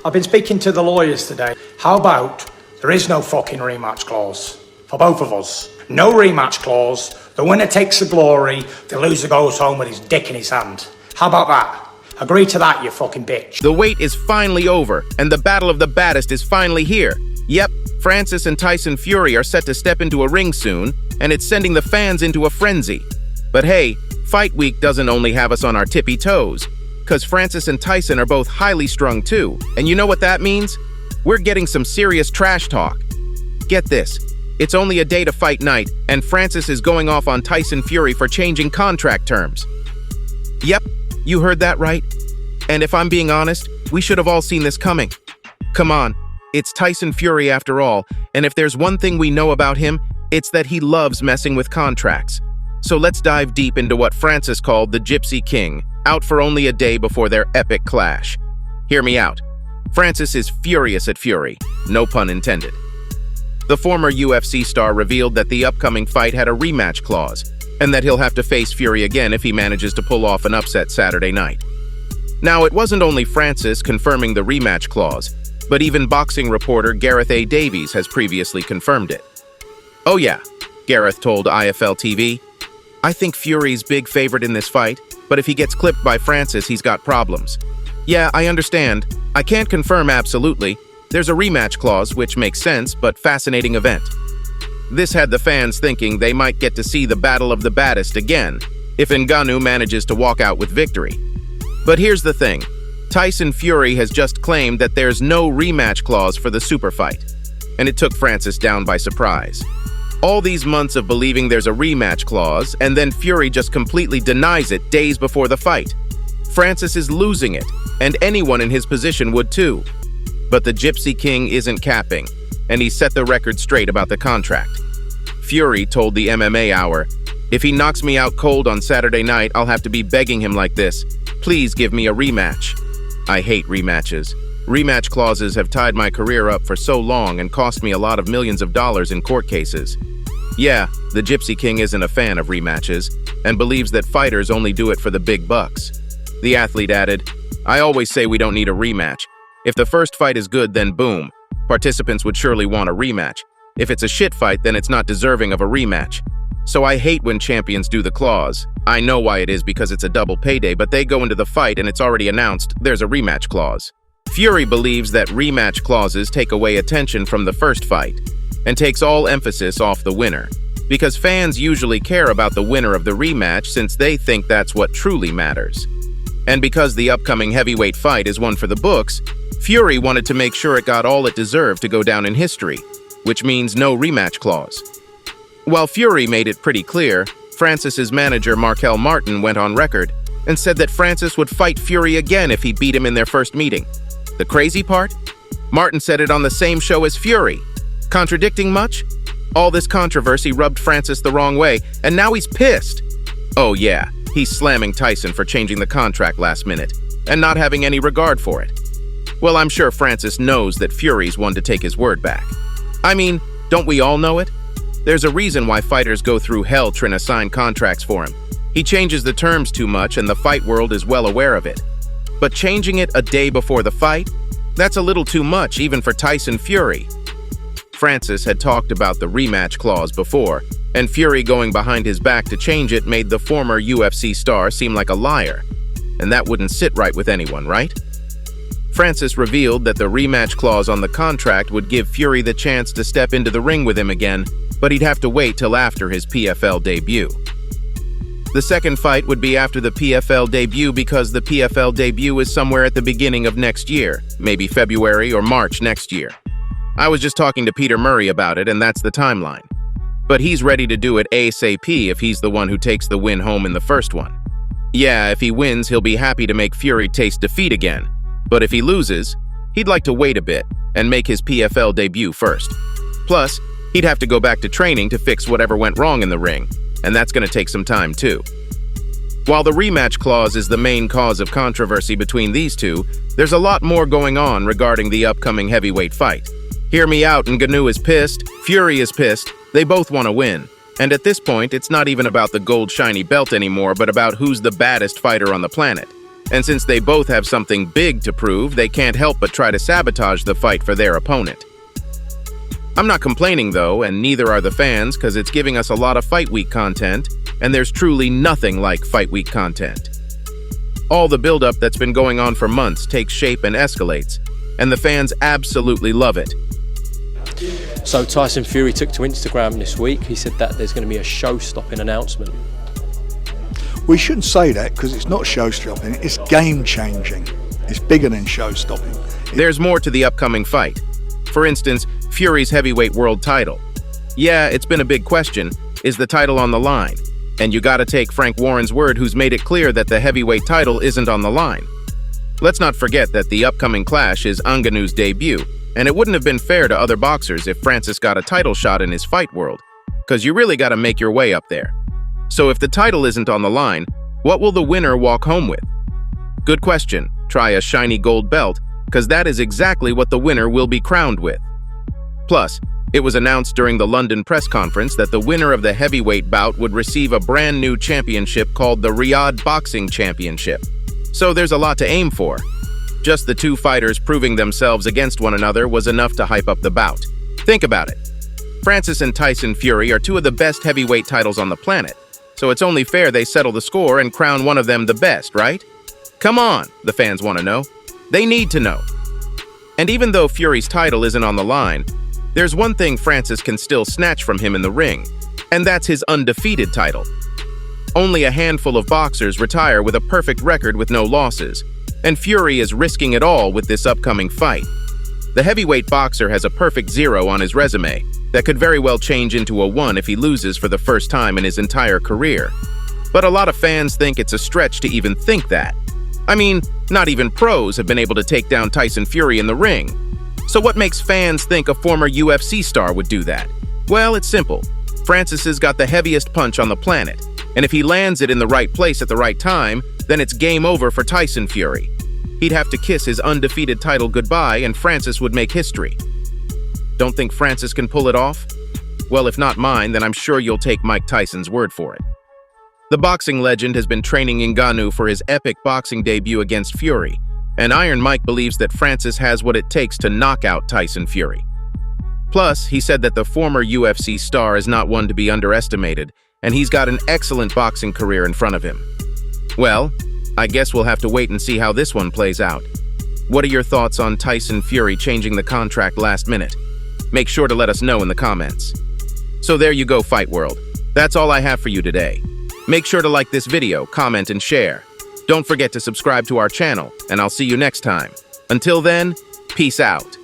I've been speaking to the lawyers today. How about there is no fucking rematch clause for both of us? No rematch clause. The winner takes the glory. The loser goes home with his dick in his hand. How about that? Agree to that, you fucking bitch. The wait is finally over, and the battle of the baddest is finally here. Yep, Francis and Tyson Fury are set to step into a ring soon, and it's sending the fans into a frenzy. But hey, Fight Week doesn't only have us on our tippy toes, because Francis and Tyson are both highly strung too. And you know what that means? We're getting some serious trash talk. Get this, it's only a day to fight night, and Francis is going off on Tyson Fury for changing contract terms. Yep, you heard that right. And if I'm being honest, we should have all seen this coming. Come on, it's Tyson Fury after all, and if there's one thing we know about him, it's that he loves messing with contracts. So let's dive deep into what Francis called the Gypsy King, out for only a day before their epic clash. Hear me out. Francis is furious at Fury, no pun intended. The former UFC star revealed that the upcoming fight had a rematch clause, and that he'll have to face Fury again if he manages to pull off an upset Saturday night. Now, it wasn't only Francis confirming the rematch clause, but even boxing reporter Gareth A. Davies has previously confirmed it. Oh yeah, Gareth told IFL TV, "I think Fury's big favorite in this fight, but if he gets clipped by Francis, he's got problems. Yeah, I understand. I can't confirm absolutely. There's a rematch clause, which makes sense, but fascinating event." This had the fans thinking they might get to see the battle of the baddest again, if Ngannou manages to walk out with victory. But here's the thing. Tyson Fury has just claimed that there's no rematch clause for the super fight, and it took Francis down by surprise. All these months of believing there's a rematch clause, and then Fury just completely denies it days before the fight. Francis is losing it, and anyone in his position would too. But the Gypsy King isn't capping, and he set the record straight about the contract. Fury told the MMA Hour, "If he knocks me out cold on Saturday night, I'll have to be begging him like this. Please give me a rematch. I hate rematches. Rematch clauses have tied my career up for so long and cost me a lot of millions of dollars in court cases." Yeah, the Gypsy King isn't a fan of rematches and believes that fighters only do it for the big bucks. The athlete added, "I always say we don't need a rematch. If the first fight is good, then boom. Participants would surely want a rematch. If it's a shit fight, then it's not deserving of a rematch. So I hate when champions do the clause. I know why it is because it's a double payday, but they go into the fight and it's already announced there's a rematch clause." Fury believes that rematch clauses take away attention from the first fight and takes all emphasis off the winner, because fans usually care about the winner of the rematch since they think that's what truly matters. And because the upcoming heavyweight fight is one for the books, Fury wanted to make sure it got all it deserved to go down in history, which means no rematch clause. While Fury made it pretty clear, Francis's manager Markel Martin went on record and said that Francis would fight Fury again if he beat him in their first meeting. The crazy part? Martin said it on the same show as Fury. Contradicting much? All this controversy rubbed Francis the wrong way, and now he's pissed. Oh yeah, he's slamming Tyson for changing the contract last minute and not having any regard for it. Well, I'm sure Francis knows that Fury's one to take his word back. I mean, don't we all know it? There's a reason why fighters go through hell trying to sign contracts for him. He changes the terms too much, and the fight world is well aware of it. But changing it a day before the fight? That's a little too much, even for Tyson Fury. Francis had talked about the rematch clause before, and Fury going behind his back to change it made the former UFC star seem like a liar. And that wouldn't sit right with anyone, right? Francis revealed that the rematch clause on the contract would give Fury the chance to step into the ring with him again, but he'd have to wait till after his PFL debut. The second fight would be after the PFL debut because the PFL debut is somewhere at the beginning of next year, maybe February or March next year. I was just talking to Peter Murray about it, and that's the timeline. But he's ready to do it ASAP if he's the one who takes the win home in the first one. Yeah, if he wins, he'll be happy to make Fury taste defeat again. But if he loses, he'd like to wait a bit and make his PFL debut first. Plus, he'd have to go back to training to fix whatever went wrong in the ring, and that's going to take some time too. While the rematch clause is the main cause of controversy between these two, there's a lot more going on regarding the upcoming heavyweight fight. Hear me out, Ngannou is pissed, Fury is pissed, they both want to win. And at this point, it's not even about the gold shiny belt anymore, but about who's the baddest fighter on the planet. And since they both have something big to prove, they can't help but try to sabotage the fight for their opponent. I'm not complaining though, and neither are the fans, because it's giving us a lot of Fight Week content, and there's truly nothing like Fight Week content. All the build-up that's been going on for months takes shape and escalates, and the fans absolutely love it. So Tyson Fury took to Instagram this week. He said that there's going to be a show-stopping announcement. We shouldn't say that because it's not show-stopping, it's game-changing. It's bigger than show-stopping. There's more to the upcoming fight. For instance, Fury's heavyweight world title. Yeah, it's been a big question. Is the title on the line? And you gotta take Frank Warren's word, who's made it clear that the heavyweight title isn't on the line. Let's not forget that the upcoming clash is Ngannou's debut, and it wouldn't have been fair to other boxers if Francis got a title shot in his fight world, because you really gotta make your way up there. So if the title isn't on the line, what will the winner walk home with? Good question. Try a shiny gold belt, because that is exactly what the winner will be crowned with. Plus, it was announced during the London press conference that the winner of the heavyweight bout would receive a brand new championship called the Riyadh Boxing Championship. So there's a lot to aim for. Just the two fighters proving themselves against one another was enough to hype up the bout. Think about it. Francis and Tyson Fury are two of the best heavyweight titles on the planet, so it's only fair they settle the score and crown one of them the best, right? Come on, the fans want to know. They need to know. And even though Fury's title isn't on the line, there's one thing Francis can still snatch from him in the ring, and that's his undefeated title. Only a handful of boxers retire with a perfect record with no losses, and Fury is risking it all with this upcoming fight. The heavyweight boxer has a perfect 0 on his resume that could very well change into a 1 if he loses for the first time in his entire career. But a lot of fans think it's a stretch to even think that. I mean, not even pros have been able to take down Tyson Fury in the ring. So what makes fans think a former UFC star would do that? Well, it's simple. Francis has got the heaviest punch on the planet, and if he lands it in the right place at the right time, then it's game over for Tyson Fury. He'd have to kiss his undefeated title goodbye, and Francis would make history. Don't think Francis can pull it off? Well, if not mine, then I'm sure you'll take Mike Tyson's word for it. The boxing legend has been training Ngannou for his epic boxing debut against Fury, and Iron Mike believes that Francis has what it takes to knock out Tyson Fury. Plus, he said that the former UFC star is not one to be underestimated, and he's got an excellent boxing career in front of him. Well, I guess we'll have to wait and see how this one plays out. What are your thoughts on Tyson Fury changing the contract last minute? Make sure to let us know in the comments. So there you go, Fight World. That's all I have for you today. Make sure to like this video, comment, and share. Don't forget to subscribe to our channel, and I'll see you next time. Until then, peace out.